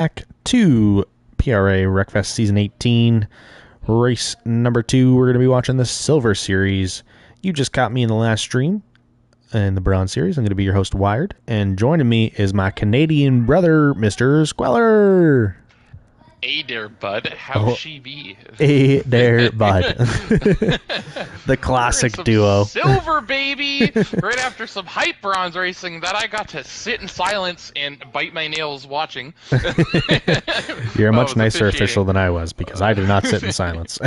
back to PRA Wreckfest Season 18, race number 2. We're going to be watching the Silver Series. You just caught me in the last stream in the Bronze Series. I'm going to be your host, Wired, and joining me is my Canadian brother, Mr. Squeller. Hey there, bud. How she be? Hey there, bud. The classic duo. Silver, baby! Right after some hype bronze racing that I got to sit in silence and bite my nails watching. You're a much nicer official than I was, because I did not sit in silence.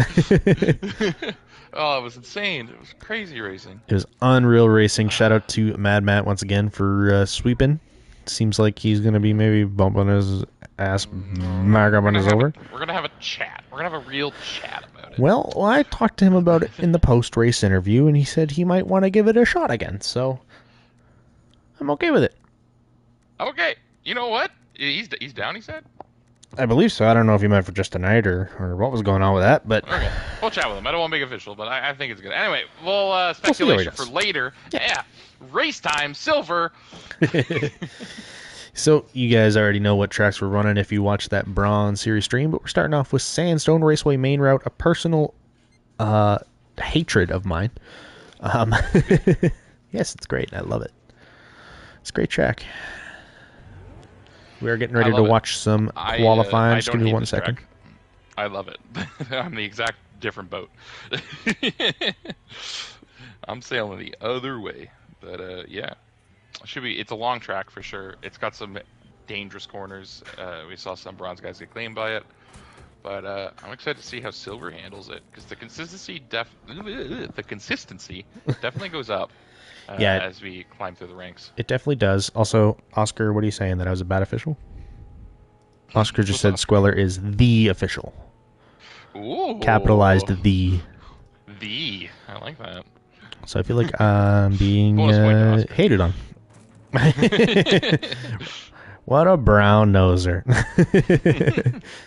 Oh, it was insane. It was crazy racing. It was unreal racing. Shout out to Mad Matt once again for sweeping. Seems like he's going to be maybe bumping his ass back up on his over. We're going to have a chat. We're going to have a real chat about it. Well, I talked to him about it in the post-race interview, and he said he might want to give it a shot again, so I'm okay with it. Okay. You know what? He's down, he said? I believe so. I don't know if he meant for just tonight or what was going on with that, but... Okay. We'll chat with him. I don't want to make it official, but I think it's good. Anyway, we'll speculation for later. Yeah. Race time, silver. So, you guys already know what tracks we're running if you watch that Bronze Series stream, but we're starting off with Sandstone Raceway Main Route, a personal hatred of mine. Yes, it's great. I love it. It's a great track. We are getting ready to watch some qualifying. Just give me 1 second. Track. I love it. I'm the exact different boat. I'm sailing the other way. But, yeah. It's a long track for sure. It's got some dangerous corners. We saw some bronze guys get claimed by it. But I'm excited to see how silver handles it, because the consistency definitely goes up as we climb through the ranks. It definitely does. Also, Oscar, what are you saying? That I was a bad official? Oscar just said Squeller is the official. Ooh. Capitalized the. The. I like that. So I feel like I'm being hated on. What a brown noser.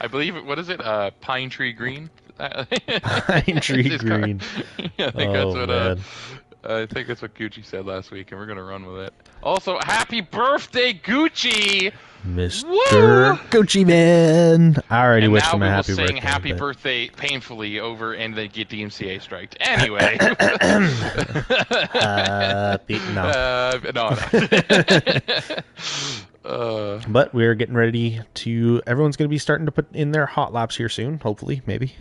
I believe, what is it? Pine Tree Green? Pine Tree Green. Yeah, I think that's what Gucci said last week, and we're going to run with it. Also, happy birthday, Gucci! Mr. Woo! Gucci Man! I already wished him a happy birthday. And now we will sing happy birthday painfully over and they get DMCA striked. Anyway. No. But we're getting ready to... Everyone's going to be starting to put in their hot laps here soon, hopefully, maybe.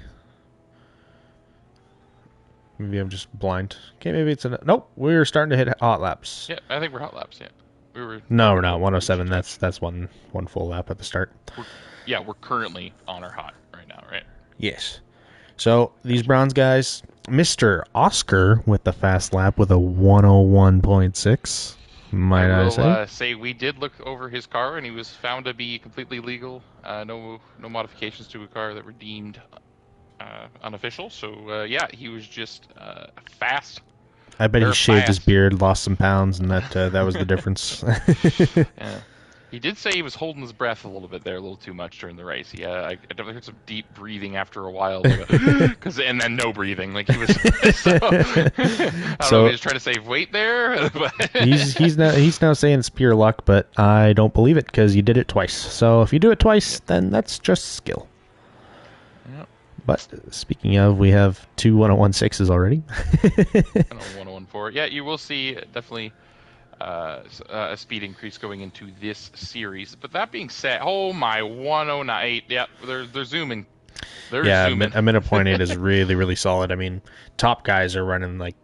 Maybe I'm just blind. Okay, maybe it's... Nope, we're starting to hit hot laps. Yeah, I think we're hot laps, yeah. No, we're not. 107. That's one full lap at the start. We're currently on our hot right now, right? Yes. So these bronze guys, Mr. Oscar with the fast lap with a 101.6. Might I say we did look over his car and he was found to be completely legal. No modifications to a car that were deemed unofficial. So yeah, he was just fast. I bet he shaved his beard, lost some pounds, and that was the difference. Yeah. He did say he was holding his breath a little bit there, a little too much during the race. Yeah, I definitely heard some deep breathing after a while, and then no breathing. Like he was. So, I don't know if he was trying to save weight there. But he's now saying it's pure luck, but I don't believe it because you did it twice. So if you do it twice, then that's just skill. Yep. But speaking of, we have 2 101.6s already. 101.4. Yeah, you will see definitely a speed increase going into this series. But that being said, oh my 109.8. Yeah, they're zooming. They're zooming. A minute 0.8 is really, really solid. I mean, top guys are running like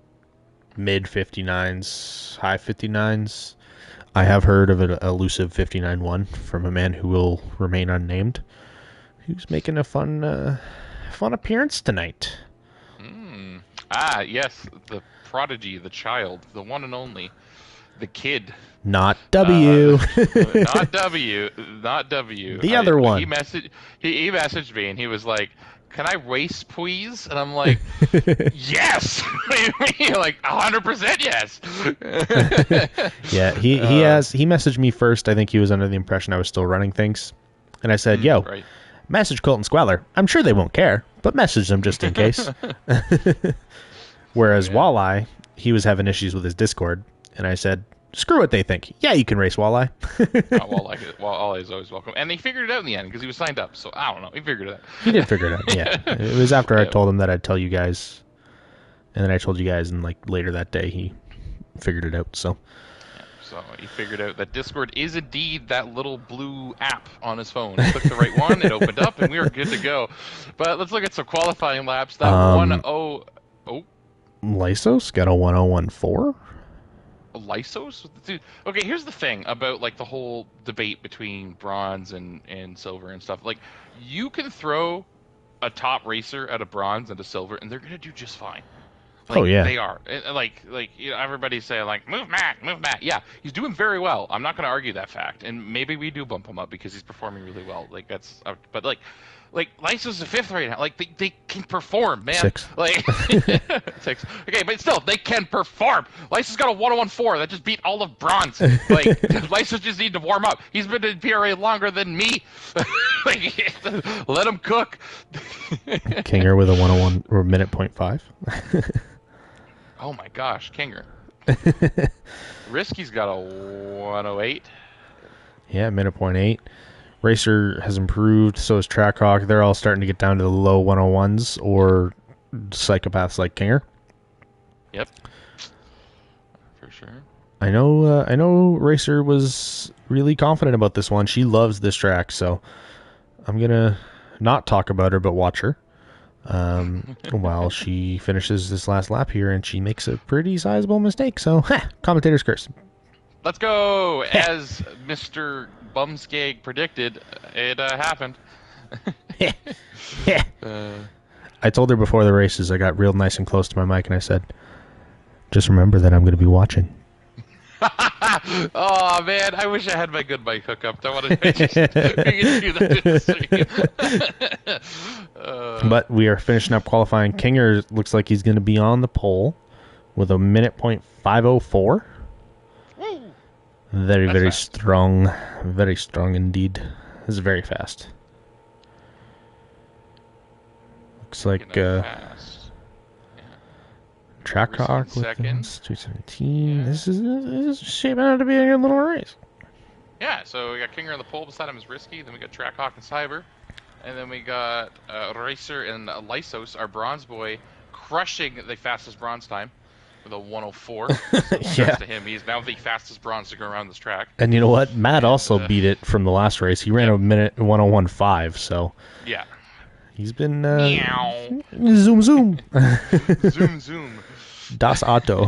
mid 59s, high 59s. I have heard of an elusive 59.1 from a man who will remain unnamed, who's making a fun appearance tonight. Yes, the prodigy, the child, the one and only, the kid. Not W. Not W. The other one. He messaged me and he was like, "Can I race, please?" And I'm like, "Yes." Like 100% yes. Yeah, he messaged me first. I think he was under the impression I was still running things, and I said, "Yo." Right. Message Colton Squeller. I'm sure they won't care, but message them just in case. Whereas Walleye, he was having issues with his Discord, and I said, screw what they think. Yeah, you can race walleye. Walleye is always welcome, and they figured it out in the end because he was signed up. So I don't know, he figured it He did figure it out. Yeah, out. it was after I Yeah, told him that I'd tell you guys, and then I told you guys, and like later that day he figured it out. So so he figured out that Discord is indeed that little blue app on his phone. He clicked the right one, it opened up, and we were good to go. But let's look at some qualifying laps. That 1-0. Oh, Lysos got a 1014. Lysos? Dude, okay, here's the thing about like the whole debate between bronze and silver and stuff. Like, you can throw a top racer at a bronze and a silver, and they're gonna do just fine. Oh Like yeah, they are. You know, everybody's saying like, move Matt, move Matt. Yeah, he's doing very well. I'm not gonna argue that fact, and maybe we do bump him up because he's performing really well. Like that's, but like Lysa's a fifth right now. Like they can perform, man. 6. Like 6. Okay, but still they can perform. Lysa's got a 101.4 that just beat all of bronze. Like Lysa just need to warm up. He's been in PRA longer than me. Like, let him cook. Kinger with a 101 or minute .5. Oh my gosh, Kinger. Risky's got a 108. Yeah, minute .8. Racer has improved, so is Trackhawk. They're all starting to get down to the low 101s or psychopaths like Kinger. Yep. For sure. I know Racer was really confident about this one. She loves this track, so I'm going to not talk about her but watch her while she finishes this last lap here, and she makes a pretty sizable mistake. So, commentator's curse. Let's go! As Mr. Bumskeg predicted, it happened. I told her before the races, I got real nice and close to my mic, and I said, just remember that I'm going to be watching. Oh man, I wish I had my good mic hookup. I wanted to just do that. But we are finishing up qualifying. Kinger looks like he's going to be on the pole with a minute .504. Very, That's very fast. strong. Very strong indeed. This is very fast. Looks like Fast. Trackhawk with second. 217. Yeah. This is shaping out to be a good little race. Yeah, so we got Kinger on the pole, beside him is Risky, then we got Trackhawk and Cyber, and then we got Racer and Lysos, our bronze boy, crushing the fastest bronze time with a 104. So Yeah. to him, he's now the fastest bronze to go around this track. And you know what? Matt also beat it from the last race. He ran a minute 101.5, so Yeah. he's been Meow. zoom zoom. Zoom, zoom. Das Auto.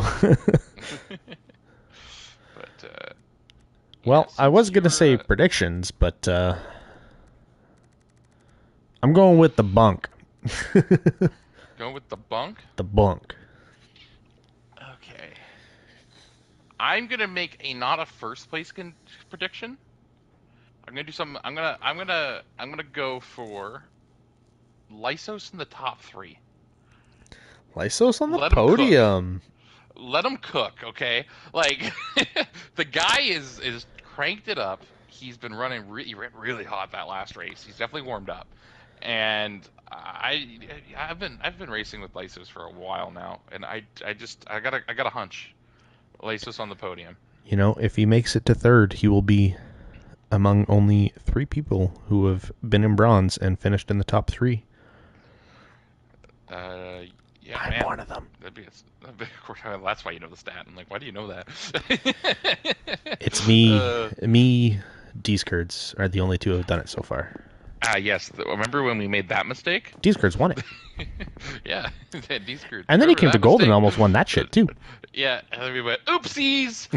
But, Well, yeah, I was since going to say you're, predictions, but I'm going with the bunk. going with the bunk? The bunk. Okay. I'm gonna make a not a first place prediction. I'm gonna do something. I'm gonna go for Lysos in the top 3. Lysos on the Let 'em cook. podium. Let him cook, okay? Like the guy is cranked it up. He's been running really hot that last race. He's definitely warmed up, and I've been racing with Lysos for a while now, and I got a hunch. Lysos on the podium. You know, if he makes it to third, he will be among only 3 people who have been in bronze and finished in the top 3. Yeah, I'm man. one of them. That's why you know the stat. I'm like, why do you know that? It's me, D-Skirts are the only 2 who have done it so far. Yes. Remember when we made that mistake? D-Skirts won it. Yeah, D-Skirts. And then he Remember came to that gold and mistake? almost won that shit, too. Yeah, and then we went, oopsies!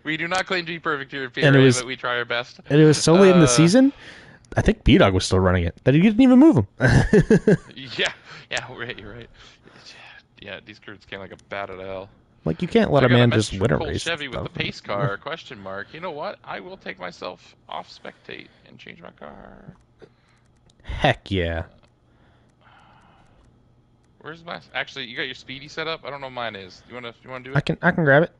We do not claim to be perfect here at PRA, And it was- but we try our best. And it was so late in the season, I think B-Dog was still running it, that he didn't even move him. Yeah, right, you're right. Yeah, D-Skirts came like a bat out of hell. Like, you can't let I a got man message just from win a Cole race. Chevy with the pace car, question mark. You know what? I will take myself off spectate and change my car. Heck yeah. Where's my... Actually, you got your speedy set up? I don't know what mine is. You wanna do it? I can grab it.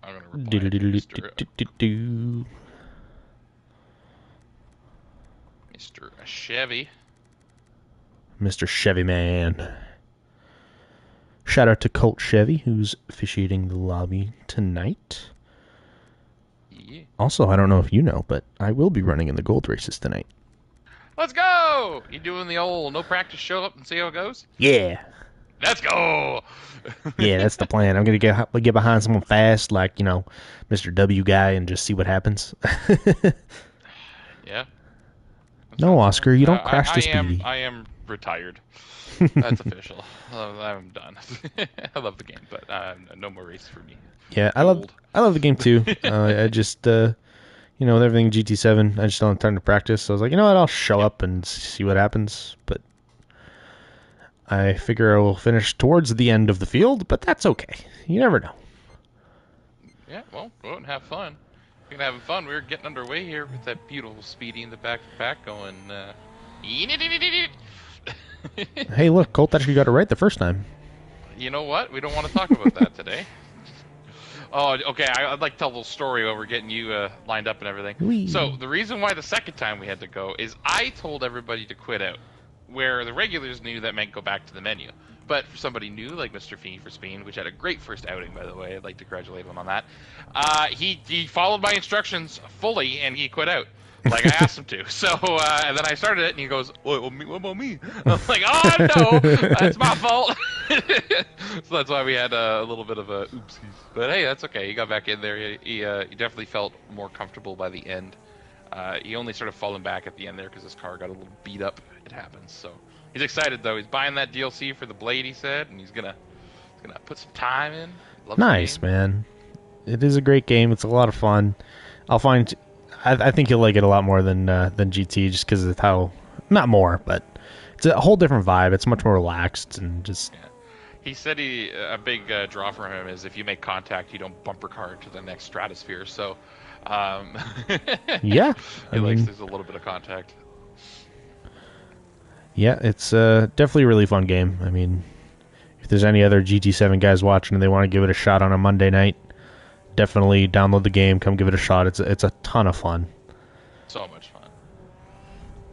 I'm gonna reply to Mr. Do-do-do-do-do-do-do. Chevy. Mr. Chevy Man. Shout out to Colt Chevy, who's officiating the lobby tonight. Yeah. Also, I don't know if you know, but I will be running in the gold races tonight. Let's go! You doing the old no practice, show up and see how it goes? Yeah. Let's go! Yeah, that's the plan. I'm gonna get behind someone fast, like Mr. W guy, and just see what happens. Yeah. That No, sounds Oscar, fun. you don't crash the speedy. I am retired. That's official. I'm done. I love the game, but no more races for me. Yeah, Too old. I love the game too. I just with everything GT7, I just don't have time to practice. So I was like, you know what, I'll show up and see what happens. But I figure I will finish towards the end of the field, but that's okay. You never know. Yeah, well, go out and have fun. Speaking of having fun, we were getting underway here with that beautiful Speedy in the back going. Hey, look, Colt actually got it right the first time. You know what? We don't want to talk about that today. Oh, okay. I'd like to tell a little story while we're getting you lined up and everything. Whee. So the reason why the second time we had to go is I told everybody to quit out, where the regulars knew that meant go back to the menu. But for somebody new like Mr. Fiend for Speed, which had a great first outing, by the way, I'd like to congratulate him on that. He followed my instructions fully and he quit out. Like I asked him to. So, and then I started it and he goes, what about me? I was like, oh no, that's my fault. So that's why we had a little bit of a oopsies. But hey, that's okay. He got back in there. He definitely felt more comfortable by the end. He only sort of fallen back at the end there because his car got a little beat up. It happens. So he's excited though. He's buying that DLC for the Blade, he said, and he's gonna put some time in. Loves Nice, man. It is a great game. It's a lot of fun. I think you'll like it a lot more than GT, just because of how, not more, but it's a whole different vibe. It's much more relaxed and just. Yeah. He said a big draw for him is if you make contact, you don't bumper car to the next stratosphere. So, Yeah, he likes there's a little bit of contact. Yeah, it's definitely a really fun game. I mean, if there's any other GT7 guys watching and they want to give it a shot on a Monday night, definitely download the game. Come give it a shot. It's a ton of fun. So much fun.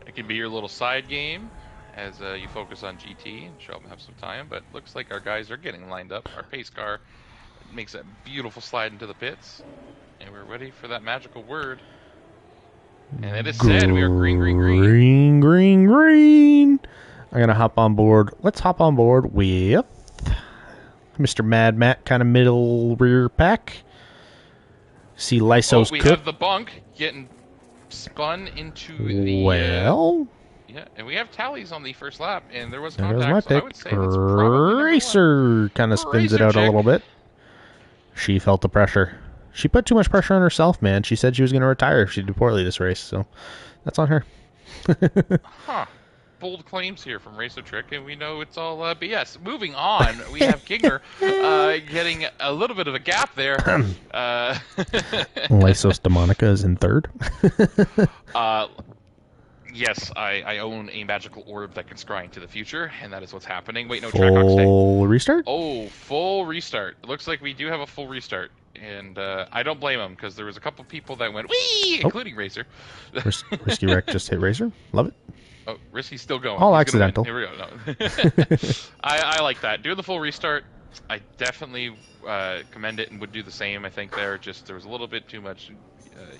It can be your little side game as you focus on GT and show them have some time. But looks like our guys are getting lined up. Our pace car makes that beautiful slide into the pits, and we're ready for that magical word. And it is said we are green, green, green. Green, green, green. I'm going to hop on board. Let's hop on board with Mr. Mad Matt, kind of middle rear pack. See Lysos we Cook. have the bunk getting spun into the... Well... yeah, and we have tallies on the first lap, and there was There contact, goes my so I pick. would say that's probably Racer kind of spins it out a little bit. She felt the pressure. She put too much pressure on herself, man. She said she was going to retire if she did poorly this race, so that's on her. Huh. Bold claims here from Racer Trick, and we know it's all BS. Moving on, we have Ginger getting a little bit of a gap there. Lysos Demonica is in third. Yes, I own a magical orb that can scry into the future, and that is what's happening. Wait, no, track stay. Full restart? Oh, full restart. It looks like we do have a full restart, and I don't blame them, because there was a couple people that went, wee, including Racer. Risky Wreck just hit Racer. Love it. Oh, Risky's still going. All He's accidental. Here we go. No. I like that. Do the full restart. I definitely commend it and would do the same. I think there was a little bit too much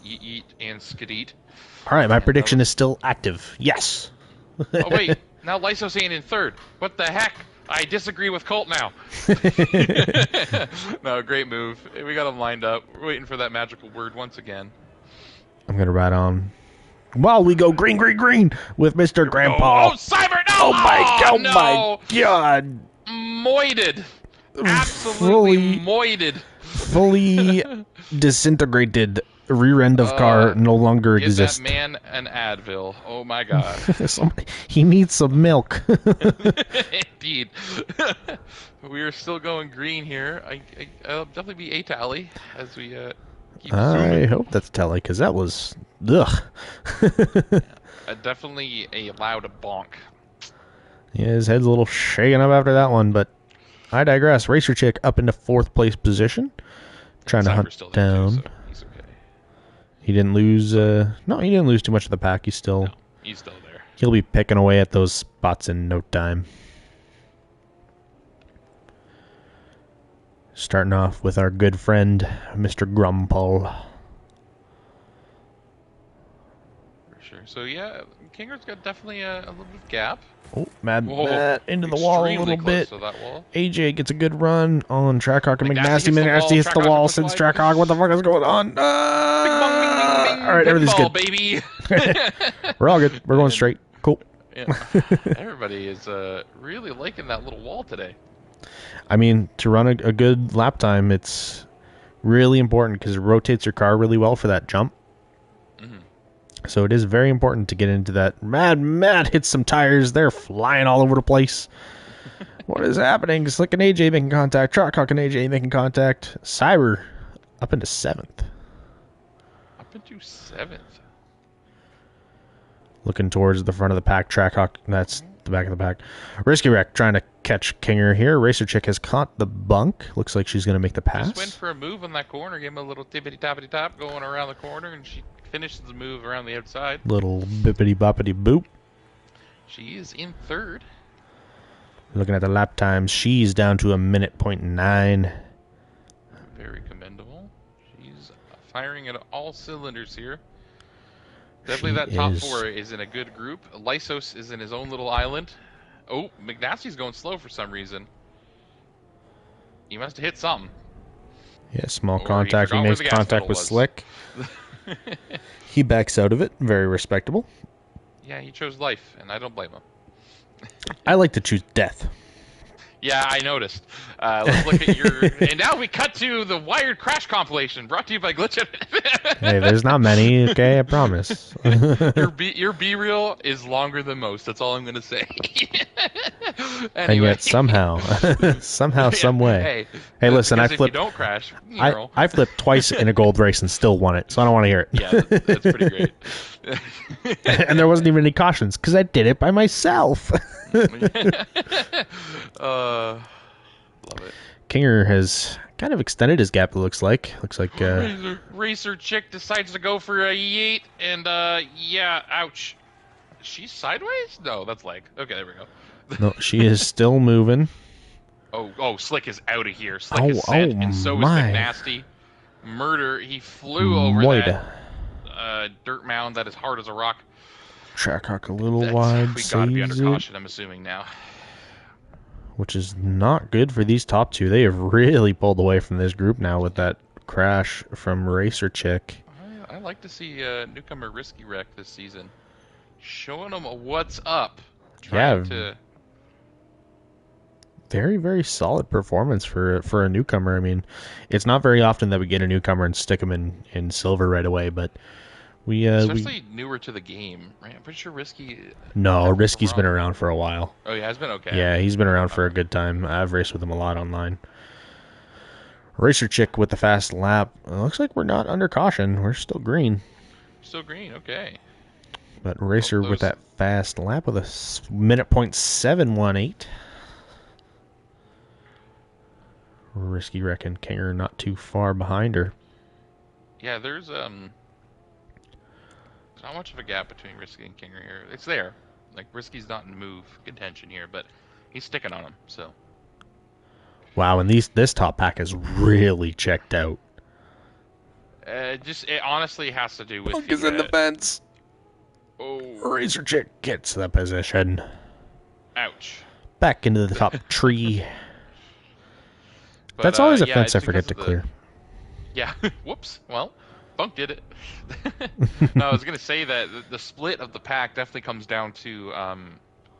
yeet and skedeet. All right, my prediction is still active. Yes. Oh, wait. Now Lysos ain't in third. What the heck? I disagree with Colt now. No, great move. We got him lined up. We're waiting for that magical word once again. I'm going to ride on. While we go green, green, green with Mr. Grandpa. Oh, Cyber, no! Oh, my, no! my God. Moited. Absolutely moited. Fully disintegrated. Rear end of car no longer exists. Give that man an Advil. Oh my God. He needs some milk. Indeed. We are still going green here. I'll definitely be a tally as we keep zooming. I hope that's telly, because that was... Ugh. Yeah, definitely a loud bonk. Yeah, his head's a little shaken up after that one, but I digress. Racer Chick up into 4th place position. Trying to hunt down. Too, so he's okay. He didn't lose... no, he didn't lose too much of the pack. He's still there. He'll be picking away at those spots in no time. Starting off with our good friend, Mr. Grumpel. For sure. So yeah, Kinger's got definitely a little bit of gap. Oh, Mad Whoa, Matt into the wall a extremely little close bit. to that wall. AJ gets a good run on Trackhawk and McNasty McNasty. hits the McNasty wall. hits the Trackhawk wall, push sends wide. Trackhawk. What the fuck is going on? Bing bong, bing bing All bing. right, everything's Pinball, good. baby. We're all good. We're going And, straight. Cool. yeah, everybody is really liking that little wall today. I mean, to run a good lap time, it's really important because it rotates your car really well for that jump. Hmm. So it is very important to get into that. Mad hits some tires. They're flying all over the place. What is happening? Slick and AJ making contact. Trackhawk and AJ making contact. Cyber up into 7th. Up into 7th. Looking towards the front of the pack. Trackhawk, that's the back of the pack. Risky Wreck trying to catch Kinger here. Racer Chick has caught the bunk. Looks like she's going to make the pass. Just went for a move on that corner. Gave him a little tippity toppity top going around the corner, and she finishes the move around the outside. Little bippity boppity boop. She is in 3rd. Looking at the lap times, she's down to a minute .9. Very commendable. She's firing at all cylinders here. Definitely that top 4 is in a good group. Lysos is in his own little island. Oh, McNasty's going slow for some reason. He must have hit something. Yeah, small Or contact. He makes contact with Slick. He backs out of it. Very respectable. Yeah, he chose life, and I don't blame him. I like to choose death. Yeah, I noticed. Let's look at your... And now we cut to the Wired Crash compilation, brought to you by Glitch. Hey, there's not many, okay? I promise. Your B-reel is longer than most. That's all I'm going to say. Anyway. And yet somehow, some way. Hey, listen, I if you flipped. don't crash, you know. I flipped twice in a gold race and still won it, so I don't want to hear it. Yeah, that's pretty great. And there wasn't even any cautions because I did it by myself. Love it. Kinger has kind of extended his gap. It looks like. Racer Chick decides to go for a yeet, and yeah, ouch. She's sideways? No, that's leg. Okay, there we go. No, she is still moving. Oh, Slick is out of here. Slick is set, and so is McNasty. Murder. He flew over that dirt mound that is hard as a rock. Trackhawk a little wide. We got to be under caution, I'm assuming now. Which is not good for these top 2. They have really pulled away from this group now with that crash from Racer Chick. I like to see newcomer Risky Wreck this season. Showing them what's up. Trying to... Very, very solid performance for a newcomer. I mean, it's not very often that we get a newcomer and stick them in silver right away, but especially newer to the game, right? I'm pretty sure Risky... No, Risky's been around for a while. Oh, yeah, it's been okay. Yeah, he's been around for a good time. I've raced with him a lot online. Racer Chick with the fast lap. It looks like we're not under caution. We're still green. Still green, okay. But Racer with that fast lap with a minute .718. Risky Wreck and Kinger not too far behind her. Yeah, there's not much of a gap between Risky and Kinger here. It's there. Like, Risky's not in move contention here, but he's sticking on him, so. Wow, and this top pack is really checked out. It honestly has to do with... Punk is in the fence. Oh. Razor Chick gets the position. Ouch. Back into the top tree. But, that's always a fence I forget to clear. Yeah. Whoops. Well, Bunk did it. No, I was going to say that the split of the pack definitely comes down to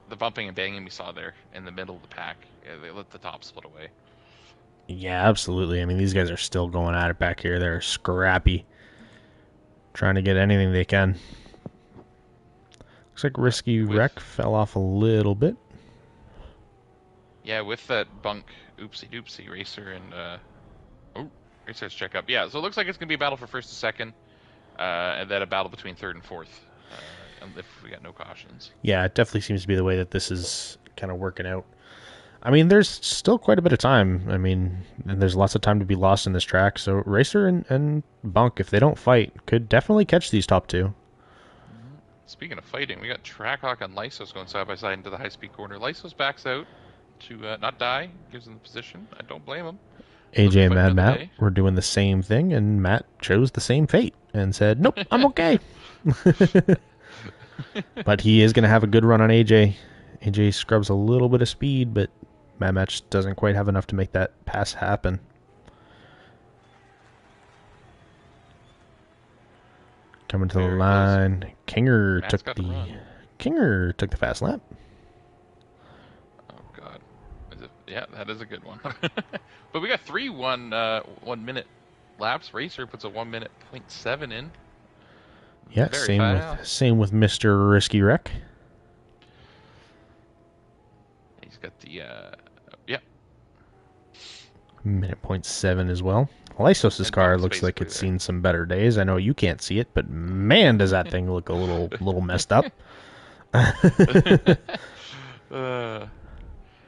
the bumping and banging we saw there in the middle of the pack. Yeah, they let the top split away. Yeah, absolutely. I mean, these guys are still going at it back here. They're scrappy. Trying to get anything they can. Looks like Risky Wreck fell off a little bit. Yeah, with that Bunk oopsie doopsie Racer and Racer's check up. Yeah, so it looks like it's going to be a battle for first and second, and then a battle between third and fourth, if we got no cautions. Yeah, it definitely seems to be the way that this is kind of working out. I mean, there's still quite a bit of time. I mean, and there's lots of time to be lost in this track. So Racer and Bunk, if they don't fight, could definitely catch these top 2. Speaking of fighting, we got Trackhawk and Lysos going side by side into the high-speed corner. Lysos backs out to not die, gives him the position. I don't blame him. AJ and fight Mad another Matt day. were doing the same thing, and Matt chose the same fate and said, "Nope, I'm okay." But he is going to have a good run on AJ. AJ scrubs a little bit of speed, but Mad Matt just doesn't quite have enough to make that pass happen. Coming to the Very close. line, Kinger Matt's got to took the fast lap. Oh God, yeah, that is a good one. But we got 1 minute laps. Racer puts a 1 minute 0.7 in. Yeah, Very fast. same with Mr. Risky Wreck. He's got the yeah. Minute 0.7 as well. Lysos's And car Bunk's looks like basically it's there. seen some better days. I know you can't see it, but man, does that thing look a little messed up. uh,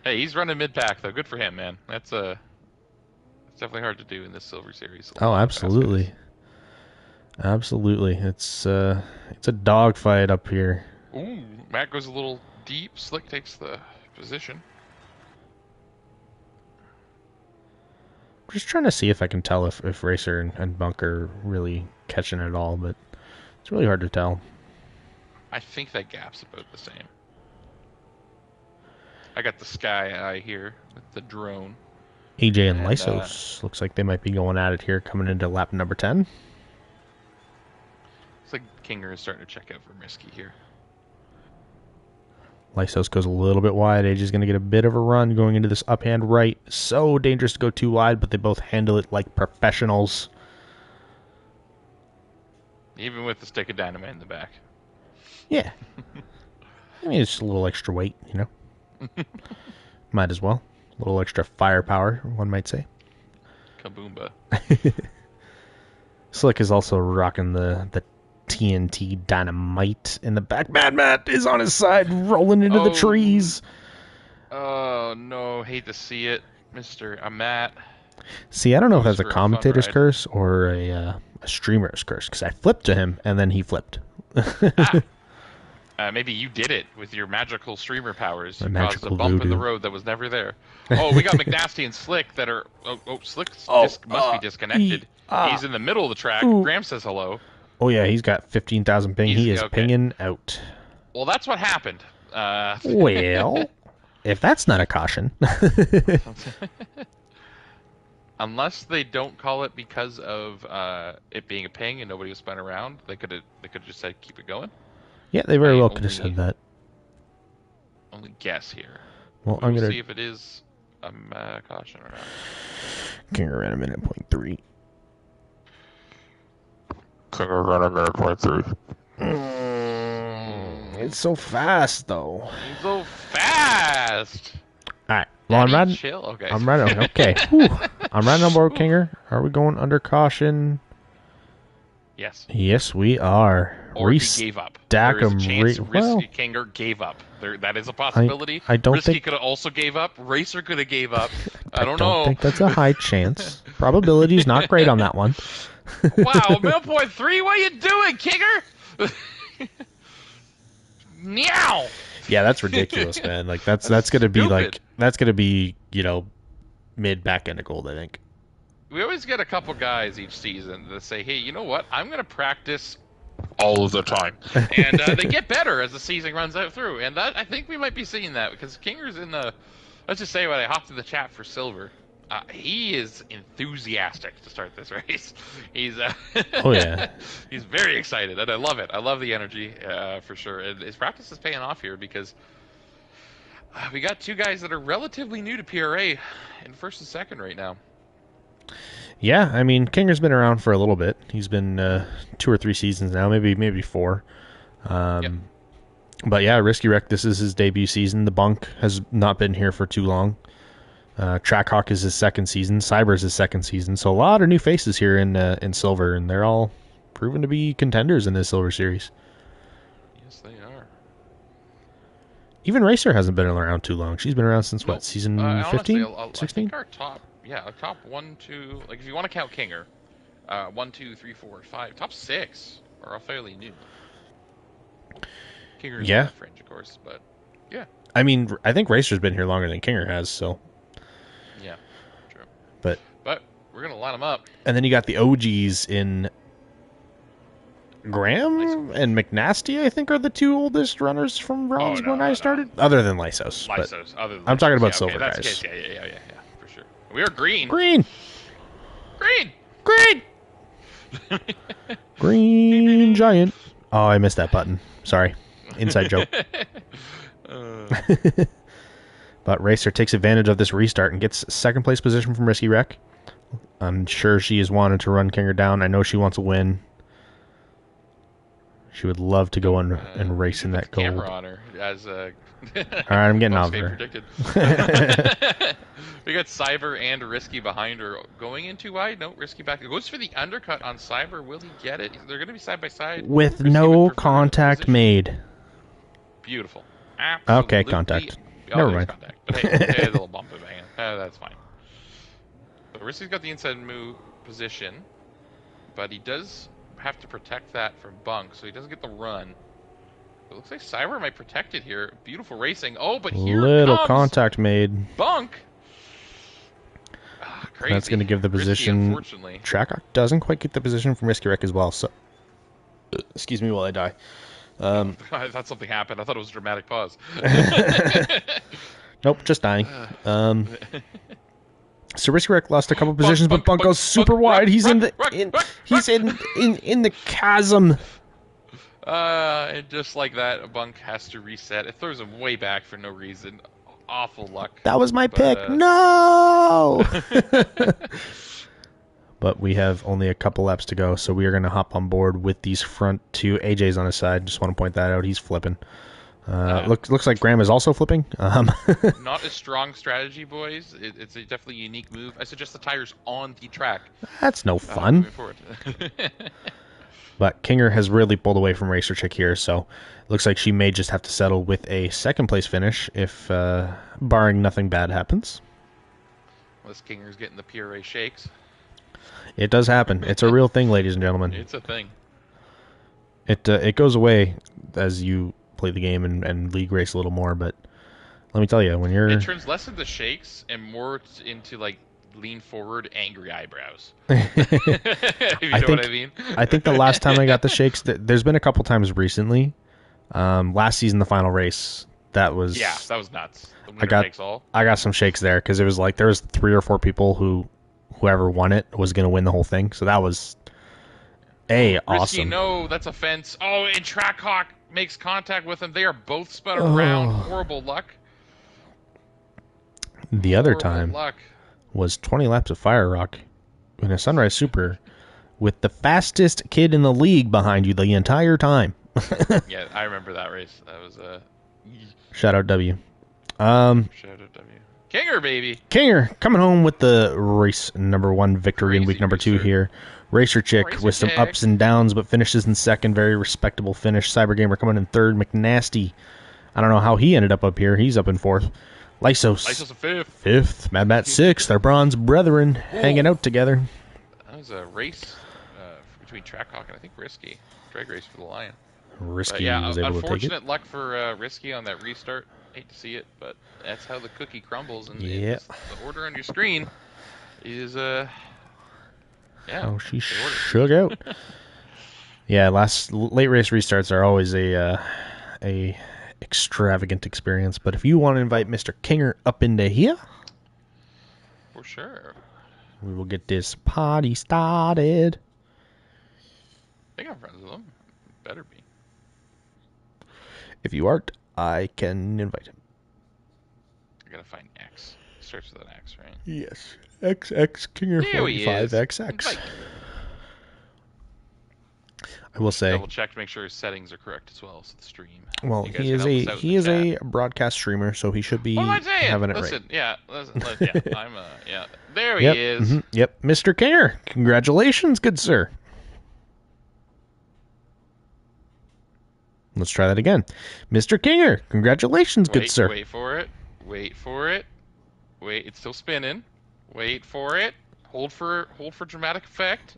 hey, he's running mid pack though. Good for him, man. That's it's definitely hard to do in this Silver Series. Oh, absolutely, absolutely. It's a dogfight up here. Ooh, Matt goes a little deep. Slick takes the position. Just trying to see if I can tell if Racer and Bunk are really catching it all, but it's really hard to tell. I think that gap's about the same. I got the sky eye here with the drone. AJ and And, Lysos looks like they might be going at it here, coming into lap number 10. Looks like Kinger is starting to check out for Risky here. Lysos goes a little bit wide. AJ's going to get a bit of a run going into this uphand right. So dangerous to go too wide, but they both handle it like professionals. Even with the stick of dynamite in the back. Yeah. I mean, it's just a little extra weight, you know? Might as well. A little extra firepower, one might say. Kaboomba. Slick is also rocking the TNT dynamite in the back. Mad Matt is on his side, rolling into the trees. Oh, no. Hate to see it, Mr. Matt. See, I don't know if Goes that's a for a fun commentator's ride. curse or a streamer's curse, because I flipped to him, and then he flipped. Maybe you did it with your magical streamer powers. My You caused a magical bump in the voodoo. road that was never there. Oh, we got McNasty and Slick that are... Slick must be disconnected. He's in the middle of the track. Graham says hello. Oh, yeah, he's got 15,000 ping. He is okay. pinging out. Well, that's what happened. Well, if that's not a caution. Unless they don't call it because of it being a ping and nobody was spun around, they could have just said keep it going. Yeah, they very well could have said that. Only guess here. Well, We'll I'm going see to... if it is a caution or not. Kinger ran a minute 0.3. Kinger ran a minute 0.3. It's so fast, though. He's so fast. All right. Well, I'm riding. Chill. Okay. I'm riding. Okay. Whew. I'm riding on board, Kinger. Are we going under caution? Yes. Yes, we are. Or he gave up. There is a chance Risky Kinger gave up. That is a possibility. I don't Risky think... could have also gave up. Racer could have gave up. I don't know. know. I don't think that's a high chance. Probability's not great on that one. Wow, 0.3? What are you doing, Kinger? Meow. Yeah, that's ridiculous, man. Like that's gonna be mid back end of gold, I think. We always get a couple guys each season that say, "Hey, you know what? I'm going to practice all of the time," and they get better as the season runs out through. And that I think we might be seeing that because Kinger's in the. Let's just say when I hopped in the chat for silver, he is enthusiastic to start this race. He's oh yeah, he's very excited, and I love it. I love the energy for sure. And his practice is paying off here because we got two guys that are relatively new to PRA in first and second right now. Yeah, I mean, Kinger's been around for a little bit. He's been 2 or 3 seasons now, maybe 4. Yep. But yeah, Risky Wreck, this is his debut season. The Bunk has not been here for too long. Trackhawk is his second season. Cyber's his second season. So a lot of new faces here in Silver, and they're all proven to be contenders in this Silver Series. Yes, they are. Even Racer hasn't been around too long. She's been around since, what, season 15? Honestly, 16? I think our top 1, 2, like if you want to count Kinger, 1, 2, 3, 4, 5, top 6 are all fairly new. Kinger's on the fringe, of course, but yeah. I mean, I think Racer's been here longer than Kinger has, so. Yeah, true. But We're gonna line them up. And then you got the OGs in Nice. Graham and McNasty, I think, are the two oldest runners from Bronze when I started. No. Other than Lysos. Lysos. Other than I'm talking about yeah, silver that's guys. The case. Yeah, for sure. We are green. Green! Green! Green! Green Giant. Oh, I missed that button. Sorry. Inside joke. But Racer takes advantage of this restart and gets second place position from Risky Wreck. I'm sure she has wanted to run Kinger down. I know she wants a win. She would love to go and race in that gold. Camera on her as all right, I'm getting off her. Predicted. We got Cyber and Risky behind her. Going in too wide? No, Risky back. It goes for the undercut on Cyber. Will he get it? They're going to be side by side. With no contact made. Beautiful. Absolutely. Okay, contact. Oh, Never mind. Contact. But hey, a little bump of hand. That's fine. But Risky's got the inside move position, but he does have to protect that from Bunk, so he doesn't get the run. It looks like Cyber might protect it here. Beautiful racing. Oh, but here little comes contact made. Bunk. Crazy. That's going to give the position. Risky, unfortunately. Track doesn't quite get the position from Risky Wreck as well. So, excuse me while I die. I thought something happened. I thought it was a dramatic pause. Nope, just dying. So Risky Wreck lost a couple positions, but Bunk goes super wide. He's in the in the chasm. And just like that, Bunk has to reset. It throws him way back for no reason. Awful luck. That was my pick. No. But we have only a couple laps to go, so we are going to hop on board with these front two. AJ's on his side. Just want to point that out. He's flipping. Looks like Graham is also flipping. Not a strong strategy, boys. It's a definitely unique move. I suggest the tires on the track. That's no fun. Moving forward. But Kinger has really pulled away from Racer Chick here, so it looks like she may just have to settle with a second place finish if, barring nothing bad happens. Unless Kinger's getting the PRA shakes. It does happen. It's a real thing, ladies and gentlemen. It's a thing. It goes away as you play the game and league race a little more, but let me tell you, when you're... It turns less into shakes and more into, like, lean forward, angry eyebrows. If you know what I mean. I think the last time I got the shakes, there's been a couple times recently. Last season, the final race, that was... Yeah, that was nuts. The winner takes all. I got some shakes there, because it was like, there was 3 or 4 people whoever won it was going to win the whole thing, so that was awesome. Risky, no, that's a fence. Oh, and Trackhawk makes contact with him. They are both spun around. Horrible luck. The other time was 20 laps of Fire Rock in a Sunrise Super with the fastest kid in the league behind you the entire time. Yeah, I remember that race. That was a shout out W. Shout out W. Kinger, baby. Kinger coming home with the race number 1 victory in week number 2 here. Racer Chick with some ups and downs, but finishes in second. Very respectable finish. Cybergamer coming in third. McNasty, I don't know how he ended up here. He's up in fourth. Lysos in fifth. Mad Matt sixth. Their bronze brethren hanging out together. That was a race between Trackhawk and I think Risky. Drag race for the Lion. Risky was able to take it. Unfortunate luck for Risky on that restart. Hate to see it, but that's how the cookie crumbles. And the order on your screen is oh, she shook out. Yeah, late race restarts are always a extravagant experience. But if you want to invite Mr. Kinger up into here, for sure, we will get this party started. I think I'm friends with him. Better be. If you aren't, I can invite him. I gotta find X. It starts with an X, right? Yes. XX Kinger 45XX. I will say, double check to make sure his settings are correct as well. So the stream. Well, he is a broadcast streamer, so he should be having it right. Yeah, I'm There he is. Mm-hmm, yep, Mr. Kinger, congratulations, good sir. Let's try that again. Mr. Kinger, congratulations, good sir. Wait for it. Wait, it's still spinning. Wait for it. Hold for dramatic effect.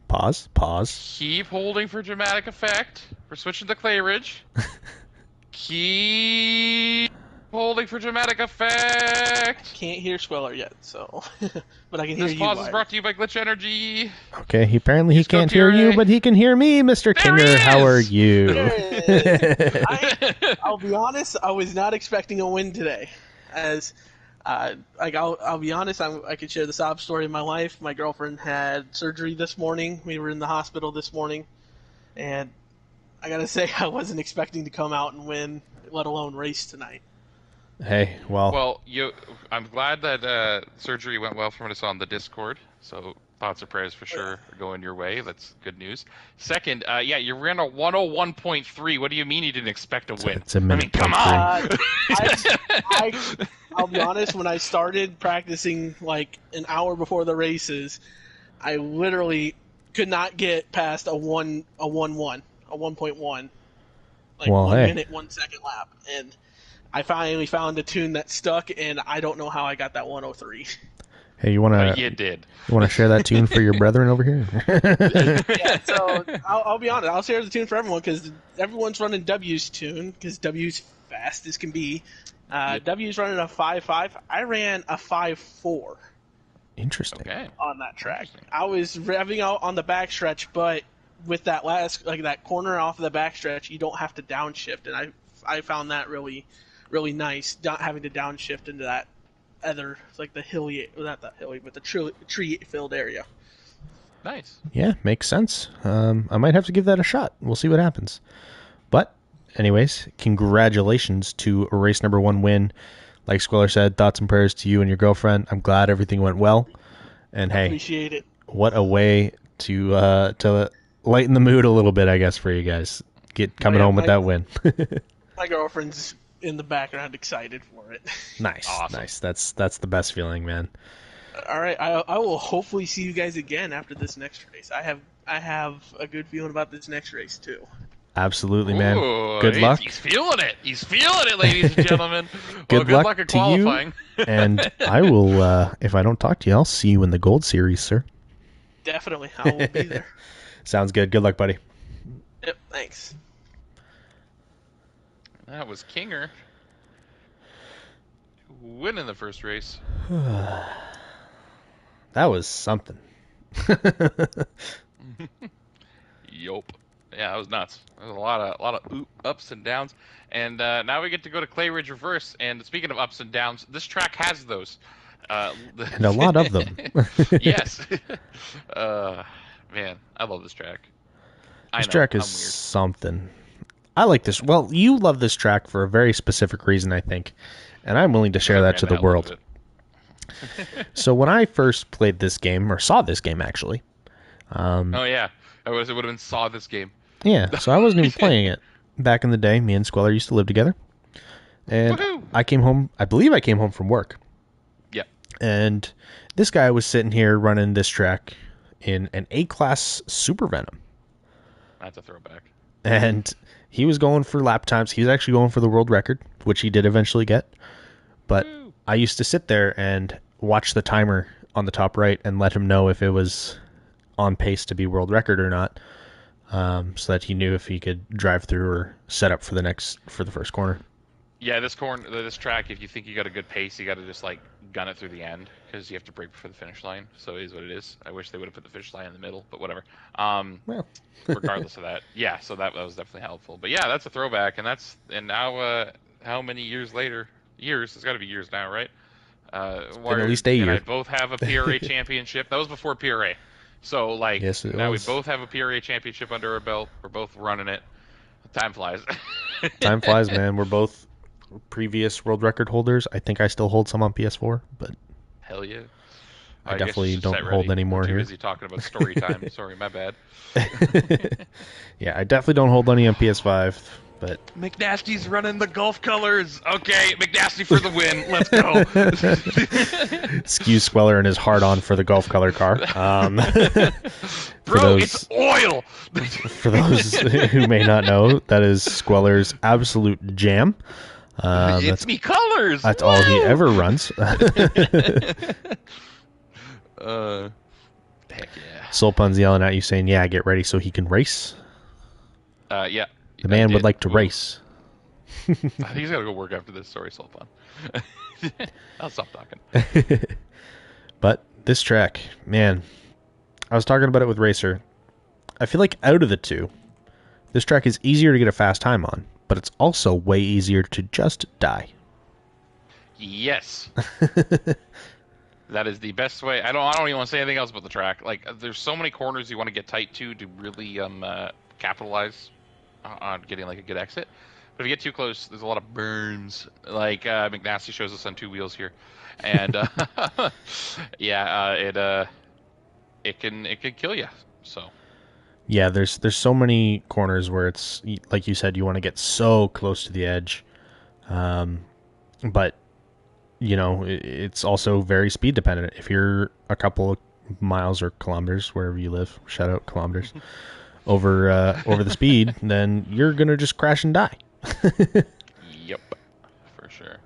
Pause. Keep holding for dramatic effect. We're switching to Clay Ridge. Keep Holding for dramatic effect. Can't hear Squeller yet, so but I can hear This you. pause is Wire. brought to you by Glitch Energy. Okay, apparently he Use code can't hear you, PRA. but he can hear me, Mr. There he Kinger. How are is! you? There it is. I'll be honest. I was not expecting a win today, as I'll be honest. I could share the sob story of my life. My girlfriend had surgery this morning. We were in the hospital this morning, and I gotta say I wasn't expecting to come out and win, let alone race tonight. Hey, well, Well, I'm glad that surgery went well from what I saw on the Discord. So thoughts and prayers for sure are going your way. That's good news. Second, yeah, you ran a 101.3. What do you mean you didn't expect a win? it's a minute come point on. I'll be honest. When I started practicing like an hour before the races, I literally could not get past a 1.1, like Well, 1 hey. minute 1 second lap, and I finally found a tune that stuck, and I don't know how I got that 103. Hey, you want But to you did. share that tune for your brethren over here? Yeah, so I'll be honest. I'll share the tune for everyone because everyone's running W's tune because W's fast as can be. Yep. W's running a 5.5. I ran a 5.4 Interesting. Okay. on that track. I was revving out on the backstretch, but with that last that corner off of the backstretch, you don't have to downshift, and I found that really nice, not having to downshift into that other like the hilly, not that hilly, but the tree filled area. Nice. Yeah, makes sense. I might have to give that a shot. We'll see what happens. But, anyways, congratulations to a race number 1 win. Like Squeller said, thoughts and prayers to you and your girlfriend. I'm glad everything went well. And hey, Appreciate it. what a way to lighten the mood a little bit, I guess, for you guys. Coming home with that win. My girlfriend's in the background, excited for it. Nice, Awesome. nice. That's the best feeling, man. All right, I will hopefully see you guys again after this next race. I have a good feeling about this next race too. Absolutely, man. Ooh, Good luck. He's feeling it. He's feeling it, ladies and gentlemen. Good Well, luck at to you. qualifying. And I will, if I don't talk to you, I'll see you in the Gold Series, sir. Definitely, I will be there. Sounds good. Good luck, buddy. Yep, thanks. That was Kinger winning the first race. That was something. Yup. Yeah, that was nuts. There was a lot of ups and downs. And now we get to go to Clay Ridge Reverse. And speaking of ups and downs, this track has those. And a lot of them. Yes. Man, I love this track. This track is something. I like this. Well, you love this track for a very specific reason, I think. And I'm willing to share that to the world. So when I first played this game, or saw this game actually. Oh, yeah. It would have been saw this game. Yeah, so I wasn't even playing it. Back in the day, me and Squeller used to live together. And Woohoo! I came home, I believe I came home from work. Yeah. And this guy was sitting here running this track in an A-Class Super Venom. That's a throwback. And he was going for lap times. He was actually going for the world record, which he did eventually get. But Woo! I used to sit there and watch the timer on the top right and let him know if it was on pace to be world record or not, so that he knew if he could drive through or set up for the first corner. Yeah, this track, if you think you got a good pace, you got to just like gun it through the end because you have to break before the finish line. So it is what it is. I wish they would have put the finish line in the middle, but whatever. Well, Regardless of that, yeah. So that was definitely helpful. But yeah, that's a throwback, and now how many years later? Years. It's got to be years now, right? been at least a year. I both have a PRA championship. That was before PRA. So like Yes, it now was. we both have a PRA championship under our belt. We're both running it. Time flies. time flies, man. We're both previous world record holders. I think I still hold some on PS4, but Hell yeah. I guess definitely just don't set hold ready. any more I'm too here. busy talking about story time. Sorry, my bad. Yeah, I definitely don't hold any on PS5, but McNasty's running the golf colors. Okay, McNasty for the win. Let's go. excuse Squeller and his hard-on for the golf color car. Bro, it's oil. For those who may not know, that is Squeller's absolute jam. It's me colors. That's all he ever runs. Heck yeah. Soul Pun's yelling at you saying, yeah, get ready so he can race. Yeah. The man would like to race. I think he's got to go work after this. Sorry, Sulpan. I'll stop talking. But this track, man, I was talking about it with Racer. I feel like out of the two, this track is easier to get a fast time on, but it's also way easier to just die. Yes. That is the best way. I don't even want to say anything else about the track. Like, there's so many corners you want to get tight to really capitalize on getting like a good exit. But if you get too close, there's a lot of burns. Like McNasty shows us on two wheels here, and yeah, it can kill you. So Yeah, there's so many corners where it's like you said, you want to get so close to the edge, but you know it's also very speed dependent. If you're a couple of miles or kilometers wherever you live, shout out kilometers, over the speed, then you're gonna just crash and die. yep, for sure.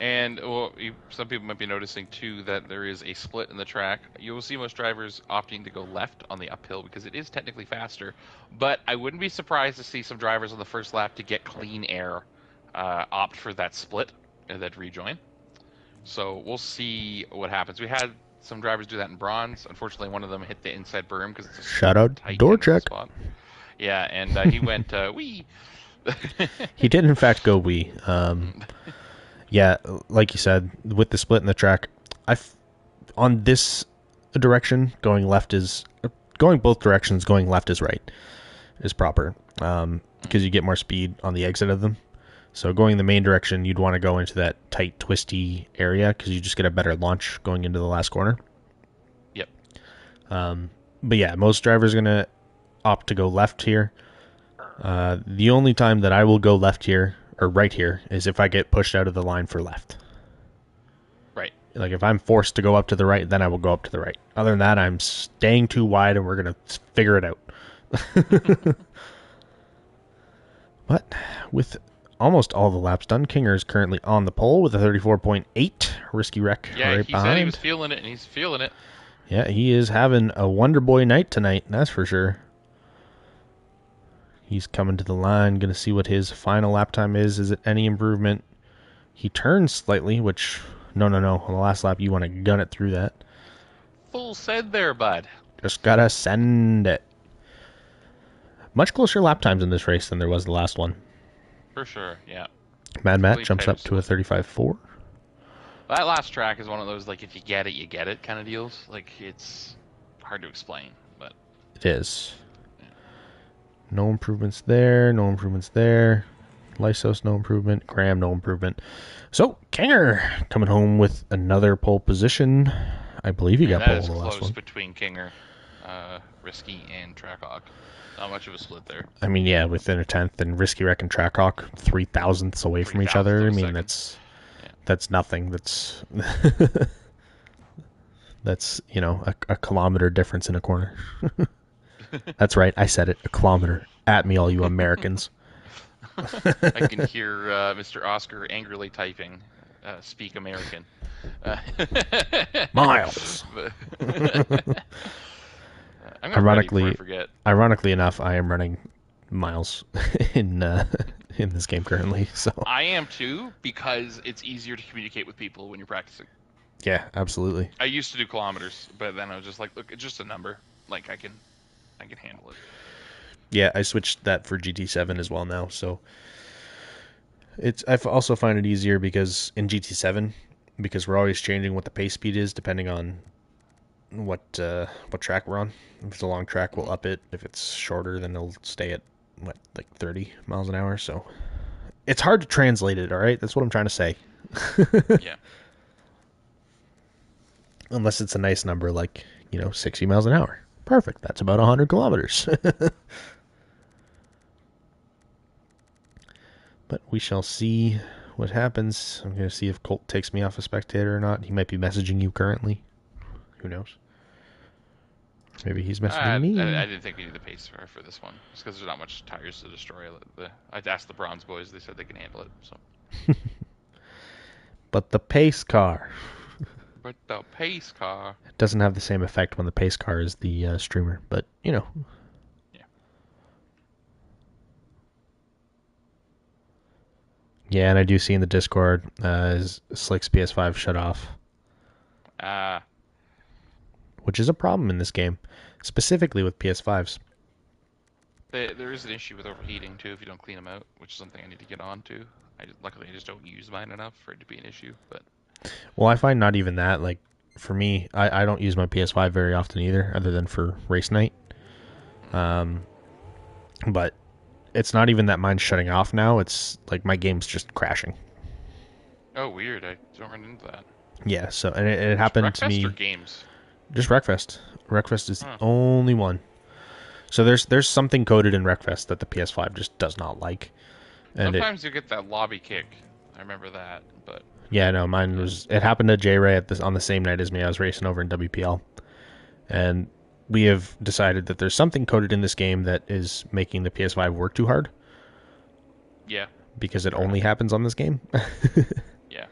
And well, some people might be noticing too that there is a split in the track. You will see most drivers opting to go left on the uphill because it is technically faster. But I wouldn't be surprised to see some drivers on the first lap to get clean air opt for that split and then rejoin. So we'll see what happens. We had some drivers do that in bronze. Unfortunately, one of them hit the inside berm because it's a Shout out tight door check. spot. Yeah, and he went wee. He did in fact go wee. Yeah, like you said, with the split in the track, on this direction, going both directions, going left is right, is proper, because you get more speed on the exit of them. So going the main direction, you'd want to go into that tight, twisty area because you just get a better launch going into the last corner. Yep. But yeah, most drivers are going to opt to go left here. The only time that I will go left here or right here is if I get pushed out of the line for left. Right. Like if I'm forced to go up to the right, then I will go up to the right. Other than that, I'm staying too wide and we're going to figure it out. But with almost all the laps done, Kinger is currently on the pole with a 34.8. Risky wreck yeah, right he behind. said he was feeling it, and he's feeling it. Yeah, he is having a Wonder Boy night tonight, that's for sure. He's coming to the line, going to see what his final lap time is. Is it any improvement? He turns slightly, which, no. On the last lap, you want to gun it through that. Full send there, bud. Just got to send it. Much closer lap times in this race than there was the last one. For sure, yeah. Mad Matt Really jumps tight up to a 35.4. That last track is one of those, like, if you get it, you get it kind of deals. Like, it's hard to explain, but... It is. No improvements there. No improvements there. Lysos, no improvement. Graham, no improvement. So, Kinger coming home with another pole position. I believe he got pole in the last one. Between Kinger, Risky, and Trackhawk. Not much of a split there. I mean, yeah, within a tenth, and Risky Wreck and Trackhawk 3,000ths away from each other. I mean, that's nothing. That's that's a kilometer difference in a corner. That's right, I said it. A kilometer. At me, all you Americans. I can hear Mr. Oscar angrily typing, "Speak American." Miles. I'm gonna ironically enough, I am running miles in this game currently. So I am too, because it's easier to communicate with people when you're practicing. Yeah, absolutely. I used to do kilometers, but then I was just like, look, it's just a number. Like I can handle it. Yeah, I switched that for GT7 as well now. So I also find it easier because in GT7, because we're always changing what the pace speed is depending on what track we're on. If it's a long track, we'll up it. If it's shorter, then it'll stay at like 30 miles an hour. So it's hard to translate it. All right, that's what I'm trying to say. Yeah. Unless it's a nice number like 60 miles an hour. Perfect. That's about 100 kilometers. But we shall see what happens. I'm going to see if Colt takes me off a spectator or not. He might be messaging you currently. Who knows? Maybe he's messaging me. I didn't think we need the pace for this one. Just because there's not much tires to destroy. I asked the bronze boys. They said they can handle it. So. But the pace car. But the pace car. It doesn't have the same effect when the pace car is the streamer. But, Yeah. Yeah, and I do see in the Discord Slick's PS5 shut off, Ah, which is a problem in this game, specifically with PS5s. there is an issue with overheating too if you don't clean them out, which is something I need to get on to. Luckily, I just don't use mine enough for it to be an issue. But Well, I find not even that. Like, for me, I don't use my PS5 very often either, other than for race night. But it's not even that mine's shutting off now. It's like my game's just crashing. oh, weird. I don't run into that. Yeah, so and it happened to Breakfast or me. games? Just Wreckfest. Wreckfest is the Huh. only one. So there's something coded in Wreckfest that the PS5 just does not like, and it Sometimes you get that lobby kick. I remember that, but yeah no mine was it happened to J Ray on the same night as me. I was racing over in WPL, and we have decided that there's something coded in this game that is making the PS5 work too hard yeah, because it only happens on this game. yeah.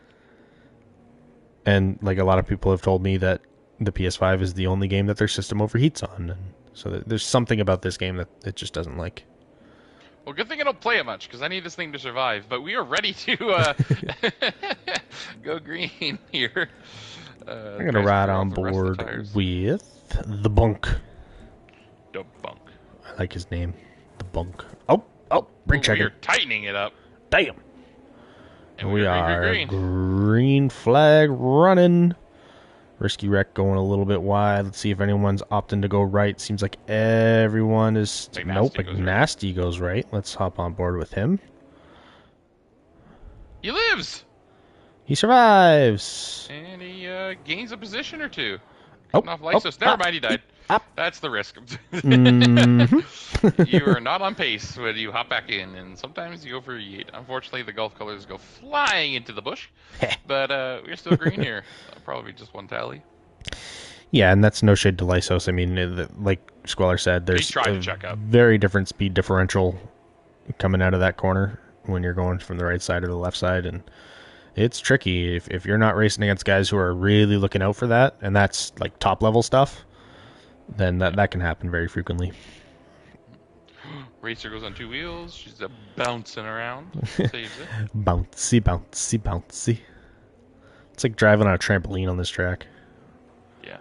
And like a lot of people have told me that the PS5 is the only game that their system overheats on, and so there's something about this game that it just doesn't like. Well, good thing I don't play it much because I need this thing to survive. But we are ready to go green here. I'm gonna ride on board with the Bunk. The bunk. I like his name, the Bunk. Oh, brake Ooh, checking. we are tightening it up. Damn. And We are green. green flag running. Risky wreck going a little bit wide. Let's see if anyone's opting to go right. Seems like everyone is. Nope, Nasty goes right. Let's hop on board with him. He lives, He survives. and he gains a position or two. Oh, Cutting off Lysos. Never mind, he died. up. That's the risk. Mhm. You are not on pace when you hop back in, and sometimes you go for a yeet. Unfortunately, the Gulf colors go flying into the bush, but we're still green here. Probably just one tally. Yeah, and that's no shade to Lysos. I mean, like Squeller said, He there's tried a to check up. very different speed differential coming out of that corner when you're going from the right side or the left side, and it's tricky if you're not racing against guys who are really looking out for that, and that's like top level stuff. Then that can happen very frequently. Racer goes on two wheels. She's bouncing around. Saves it. Bouncy, bouncy, bouncy. It's like driving on a trampoline on this track. Yeah.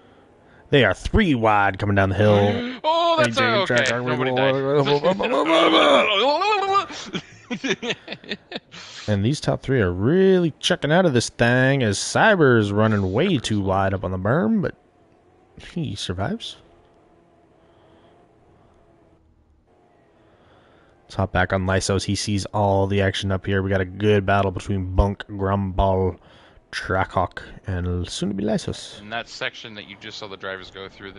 They are 3 wide coming down the hill. Oh, that's Hey, okay. Jack, Nobody died. And these top 3 are really checking out of this thing as Cyber is running way too wide up on the berm, but he survives. Let's hop back on Lysos. He sees all the action up here. We got a good battle between Bunk, Grumball, Trackhawk, and soon to be Lysos. In that section that you just saw the drivers go through,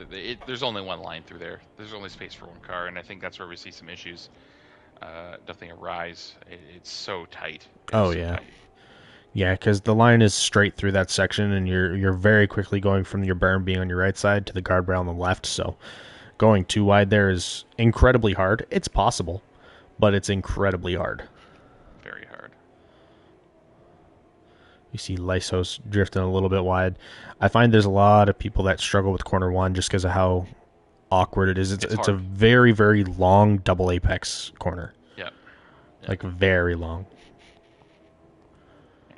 there's only one line through there. There's only space for one car, and I think that's where we see some issues. Definitely arise. It's so tight. Oh, yeah. Yeah, because the line is straight through that section, and you're very quickly going from your berm being on your right side to the guardrail on the left. So going too wide there is incredibly hard. It's possible, but it's incredibly hard. Very hard. You see Lysos drifting a little bit wide. I find there's a lot of people that struggle with corner one just because of how awkward it is. It's a very, very long double apex corner. Yep. Like very long.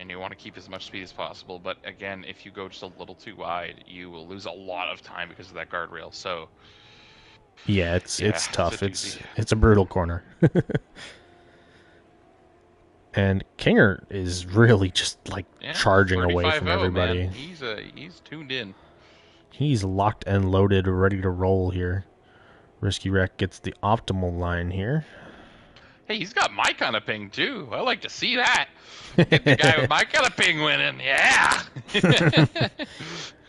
And you want to keep as much speed as possible, but again, if you go just a little too wide, you will lose a lot of time because of that guardrail. So yeah, it's tough. It's It's a brutal corner. And Kinger is really just like charging away from everybody. Man. He's tuned in. He's locked and loaded, ready to roll here. Risky Wreck gets the optimal line here. Hey, he's got my kind of ping too. I like to see that. Get the guy with my kind of ping winning. Yeah.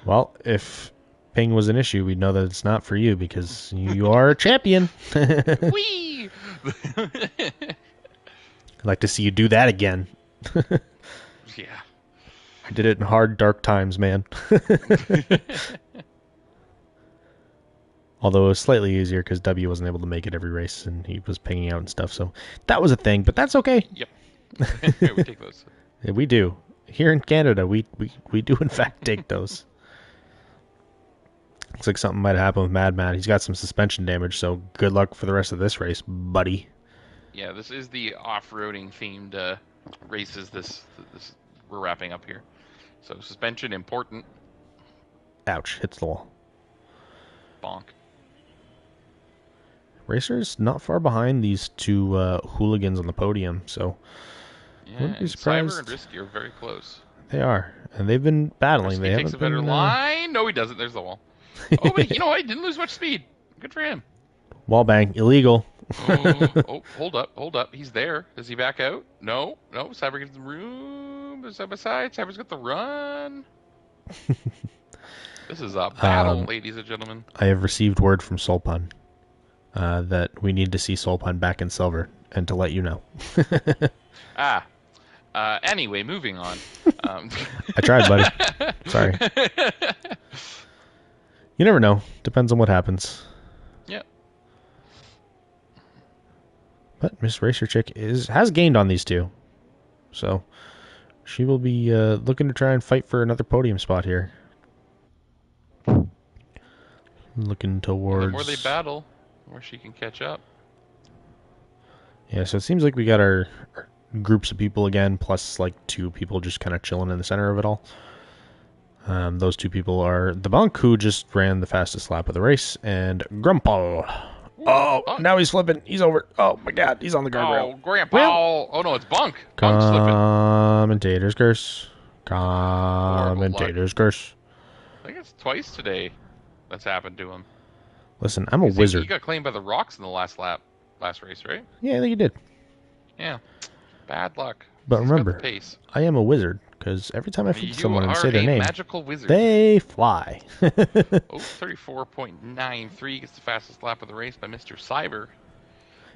Well, if ping was an issue, we'd know that it's not for you because you are a champion. Whee! I'd like to see you do that again. Yeah. I did it in hard, dark times, man. Although it was slightly easier because W wasn't able to make it every race and he was pinging out and stuff. So that was a thing, but that's okay. Yep. We take those. We do. Here in Canada, we do in fact take those. Looks like something might happen with Mad Matt. He's got some suspension damage, so good luck for the rest of this race, buddy. Yeah, this is the off-roading themed races this we're wrapping up here. So suspension important. Ouch, hits the wall. Bonk. Racer's not far behind these two hooligans on the podium, so Yeah, wouldn't be and surprised. Cyber and Risky are very close. They are, and they've been battling. Risky They takes haven't a better been line. No, he doesn't. There's the wall. Oh, but you know what? He didn't lose much speed. Good for him. wall bang, illegal. Oh, hold up. He's there. Does he back out? No. Cyber gives him room. Side by side. Cyber's got the run. This is a battle, ladies and gentlemen. I have received word from Solpun that we need to see Solpun back in silver, and to let you know. Anyway, moving on. I tried, buddy. Sorry. You never know. Depends on what happens. Yep. But Miss Racer Chick has gained on these two, so she will be looking to try and fight for another podium spot here. Looking towards. The more they battle, the more she can catch up. Yeah, so it seems like we got our groups of people again, plus like two people just kind of chilling in the center of it all. Those two people are the Bunk, who just ran the fastest lap of the race, and Grumpa. Oh, now he's flipping. He's over. Oh my God, he's on the guardrail. Oh, Grandpa. Oh no, it's Bunk. Bunk's slipping. Commentator's curse. Commentator's curse. I think it's twice today that's happened to him. Listen, I'm a wizard. He got claimed by the rocks in the last race, right? Yeah, I think you did. Yeah. Bad luck. But He's got remember, the pace. I am a wizard, because every time I flip someone and say You their are a name, magical wizard. they fly. 34.93 gets the fastest lap of the race by Mr. Cyber.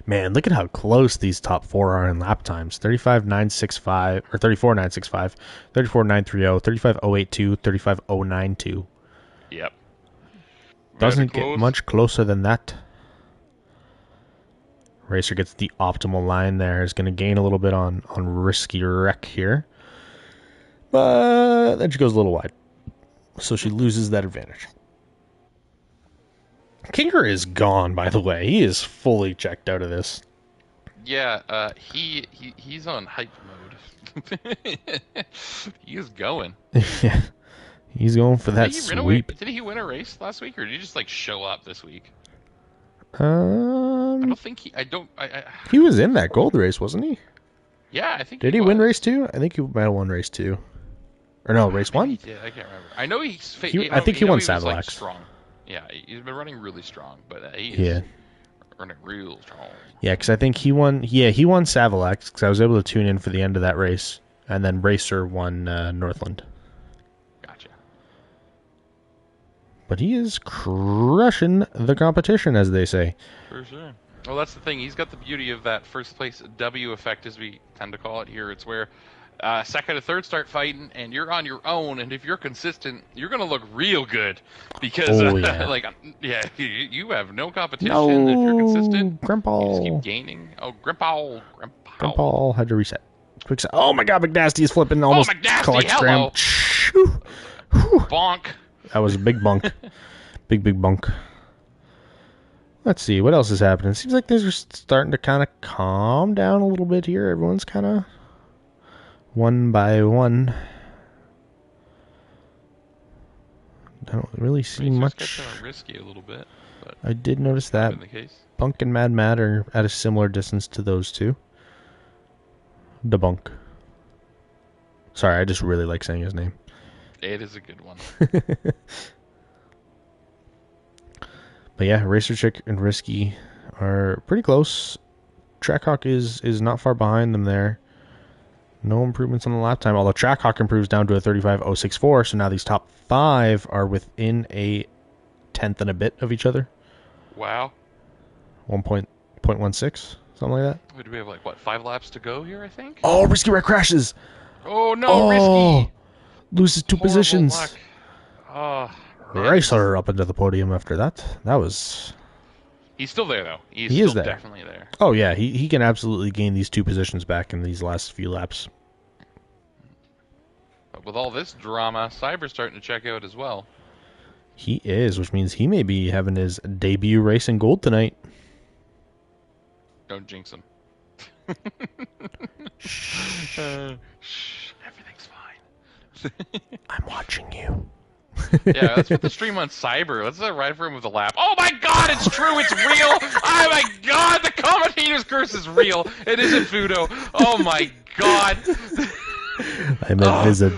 Man, look at how close these top four are in lap times. 35.965, or 34.965, 34.930, 35.082, 35.092. Yep. Doesn't get much closer than that. Racer gets the optimal line there. Is going to gain a little bit on Risky Wreck here. But then she goes a little wide. So she loses that advantage. Kinger is gone, by the way. He is fully checked out of this. Yeah, he's on hype mode. He is going. Yeah. He's going for that sweep. Did he win a race last week, or did he just like show up this week? I don't think he. He was in that gold race, wasn't he? Yeah, I think. Did he win race 2? I think he might have won race 2. Or no, race 1? He did. I can't remember. I know he's. I think he won Saddlex. Like strong. Yeah, he's been running really strong, but he's running real strong. Yeah, because I think he won. Yeah, he won Saddlex because I was able to tune in for the end of that race, and then Racer won Northland. Gotcha. But he is crushing the competition, as they say. For sure. Well, that's the thing. He's got the beauty of that first place W effect, as we tend to call it here. It's where second and third start fighting, and you're on your own. And if you're consistent, you're going to look real good because, you have no competition. If you're consistent, Grandpa. you just keep gaining. Oh, Grandpa. Grandpa had to reset. Quick set. Oh my God, McNasty is flipping. Almost collects Graham. Bonk. That was a big bunk. Big bunk. Let's see, what else is happening? Seems like things are starting to kind of calm down a little bit here. Everyone's kind of one by one. I don't really see much. Risky a little bit, but I did notice that Bunk and Mad Mad are at a similar distance to those two. The Bunk. Sorry, I just really like saying his name. It is a good one. But yeah, Racer Chick and Risky are pretty close. Trackhawk is not far behind them there. No improvements on the lap time, although Trackhawk improves down to a 35.064, so now these top 5 are within a tenth and a bit of each other. Wow. 1.16, something like that. Do we have 5 laps to go here, I think? Oh, Risky Wreck crashes! Oh no, Risky! Loses 2 positions. Luck. Oh. Racer up into the podium after that. That was... He's still there, though. He is there. Definitely there. Oh, yeah. He can absolutely gain these 2 positions back in these last few laps. But with all this drama, Cyber's starting to check out as well. He is, which means he may be having his debut race in gold tonight. Don't jinx him. Shh, everything's fine. I'm watching you. Yeah, let's put the stream on Cyber. Let's ride for him with a lap. Oh my god, it's true, it's real! Oh my god, the commentator's curse is real! It isn't Fudo. Oh my god! I meant Visit.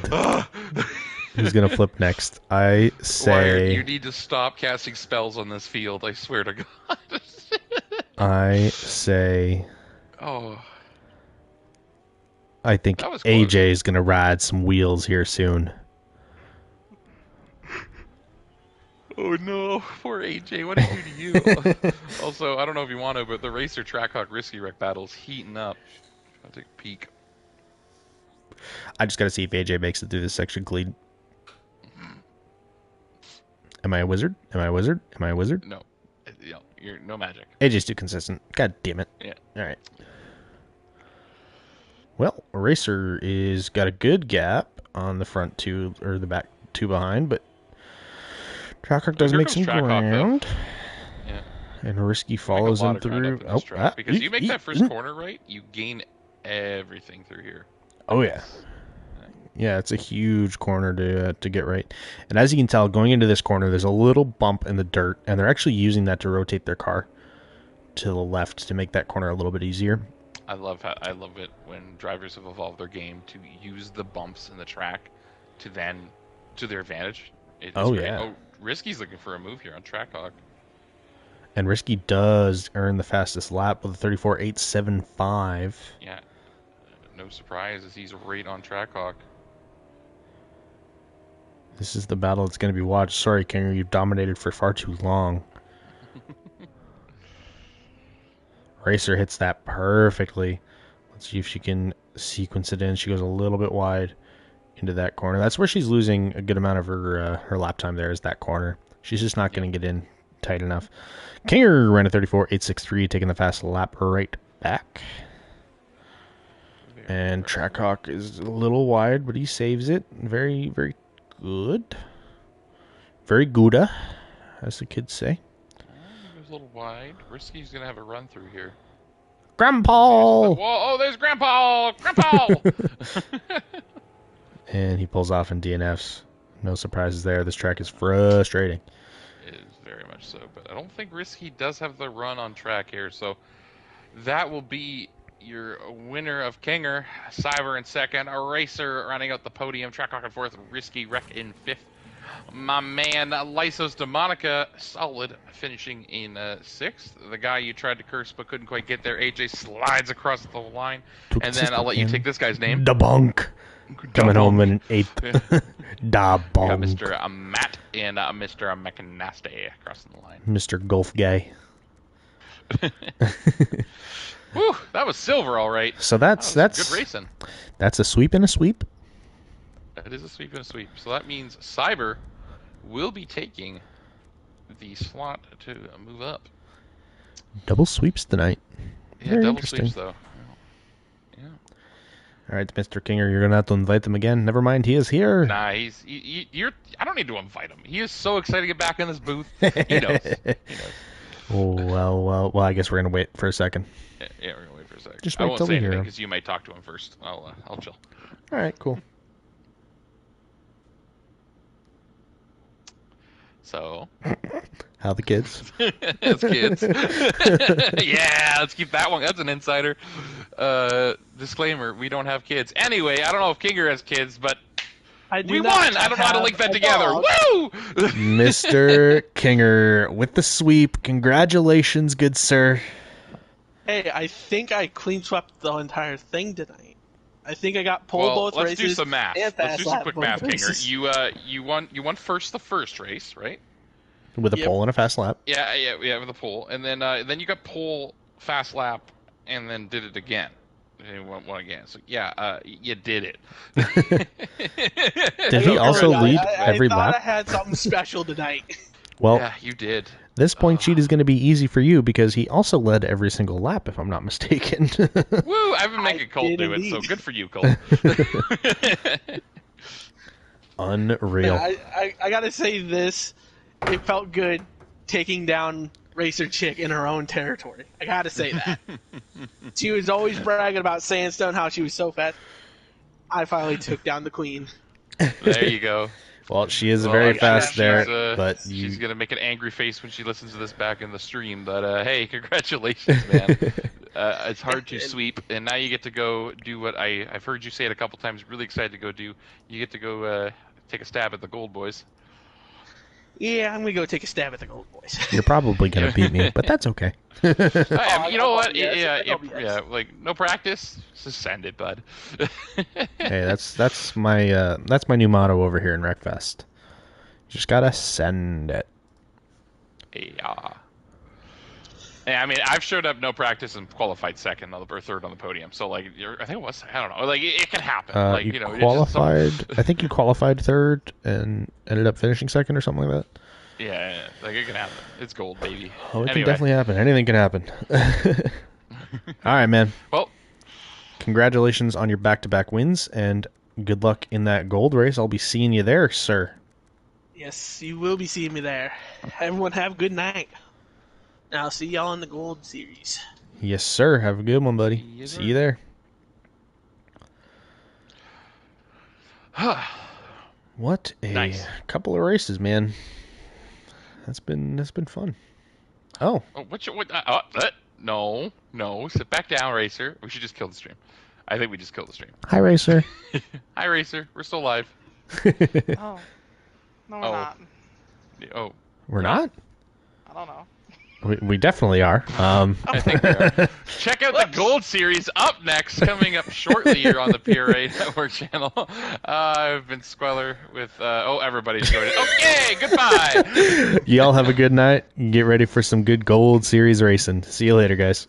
Who's gonna flip next? I Wired, say. you need to stop casting spells on this field, I swear to god. I say. Oh. I think That was close. AJ is gonna ride some wheels here soon. Oh no, poor AJ, what did he do to you? Also, I don't know if you want to, but the Racer Trackhawk Risky Wreck battle's heating up. I'll take a peek. I just gotta see if AJ makes it through this section clean. Am I a wizard? Am I a wizard? Am I a wizard? No. You're no magic. AJ's too consistent. God damn it. Yeah. Alright. Well, Racer is got a good gap on the front two, or the back two behind, but Trackhawk does Here make comes some Trackhawk, ground. Yeah. And Risky Make a follows lot him of ground through. up in this track, because you make that first corner right, you gain everything through here. Oh yeah. Yeah, it's a huge corner to get right. And as you can tell, going into this corner, there's a little bump in the dirt, and they're actually using that to rotate their car to the left to make that corner a little bit easier. I love it when drivers have evolved their game to use the bumps in the track to their advantage. It's great. Yeah. Oh, Risky's looking for a move here on Trackhawk. And Risky does earn the fastest lap with a 34.875. Yeah. No surprise as he's right on Trackhawk. This is the battle that's going to be watched. Sorry, Kinger, you've dominated for far too long. Racer hits that perfectly. Let's see if she can sequence it in. She goes a little bit wide into that corner. That's where she's losing a good amount of her lap time there, is that corner. She's just not going to get in tight enough. Kinger ran a 34.863, taking the fast lap right back. And Trackhawk is a little wide, but he saves it. Very, very good. Very gooda, as the kids say. He was a little wide. Risky's going to have a run through here. Grandpa! Whoa, oh, there's Grandpa! Grandpa! And he pulls off in DNFs. No surprises there. This track is frustrating. It is very much so, but I don't think Risky does have the run on track here, so that will be your winner of Kinger. Cyber in second, a Racer running out the podium, Trackhawk in fourth, Risky Wreck in fifth. My man, Lysos Demonica, solid, finishing in sixth. The guy you tried to curse but couldn't quite get there, AJ, slides across the line. And then I'll let you take this guy's name. Da Bonk. Coming home in eighth. Da Got Bonk. Mr. Matt and Mr. McNasty crossing the line. Mr. Golf Guy. Whew, that was silver, all right. So that's good racing. That's a sweep and a sweep. That is a sweep and a sweep. So that means Cyber will be taking the slot to move up. Double sweeps tonight. Yeah, Very double interesting. sweeps though. Yeah. All right, Mr. Kinger, you're gonna have to invite them again. Never mind, he is here. Nah, you're. I don't need to invite him. He is so excited to get back in this booth. He knows. He knows. Oh, well. I guess we're gonna wait for a second. Yeah, we're gonna wait for a second. Just I wait won't till say we hear anything him. because you might talk to him first. I'll chill. All right, cool. So. How the kids? That's kids. Yeah, let's keep that one. That's an insider. Disclaimer: we don't have kids. Anyway, I don't know if Kinger has kids, but we won. I don't know how to link that together. Woo! Mr. Kinger with the sweep. Congratulations, good sir. Hey, I think I clean swept the entire thing tonight. I think I got pole both let's races. do some math. And Let's fast do some lap quick both math, races. Kinger. You won first the first race, right? With a Yep. pole and a fast lap. Yeah, with a pole, and then you got pole, fast lap, and then did it again. And you won again. So yeah, you did it. Did he also lead every I thought lap? I had something special tonight. Well, Yeah, you did. this point sheet is going to be easy for you because he also led every single lap, if I'm not mistaken. Woo! I've been making Colt did do it, so indeed. good for you, Colt. Unreal. I gotta say this. It felt good taking down Racer Chick in her own territory. I gotta say that. She was always bragging about Sandstone, how she was so fast. I finally took down the queen. There you go. Well, she is Well, very I'm sure fast there, but she's you. gonna make an angry face when she listens to this back in the stream. But hey, congratulations, man. It's hard to sweep, and now you get to go do what I've heard you say it a couple times. Really excited to go do. You get to go take a stab at the gold boys. Yeah, I'm gonna go take a stab at the gold boys. You're probably gonna beat me, but that's okay. I mean, you know what? yes, Yeah, like no practice, just send it, bud. Hey, that's my new motto over here in Wreckfest. You just gotta send it. Yeah. Yeah, I mean, I've showed up no practice and qualified second or third on the podium. So like, I think it was, I don't know, like it can happen. Like You you know, qualified. I think you qualified third and ended up finishing second or something like that. Yeah, like it can happen. It's gold, baby. Oh, it can Anyway. definitely happen. Anything can happen. All right, man. Well, Congratulations on your back-to-back wins, and good luck in that gold race. I'll be seeing you there, sir. Yes, you will be seeing me there. Everyone have a good night. And I'll see y'all in the gold series. Yes, sir. Have a good one, buddy. Yes, See sir. you there. What a Nice. couple of races, man. That's been fun. Oh, No, sit back down, Racer. We should just kill the stream. I think we just killed the stream. hi, racer. Hi, Racer. We're still live. Oh. No, we're Oh. not. Oh, We're not. I don't know. We definitely are. I think we are. Check out the Gold Series up next, coming up shortly here on the PRA Network channel. I've been Squeller with. Everybody's joined. Okay, goodbye. Y'all have a good night. Get ready for some good gold series racing. See you later, guys.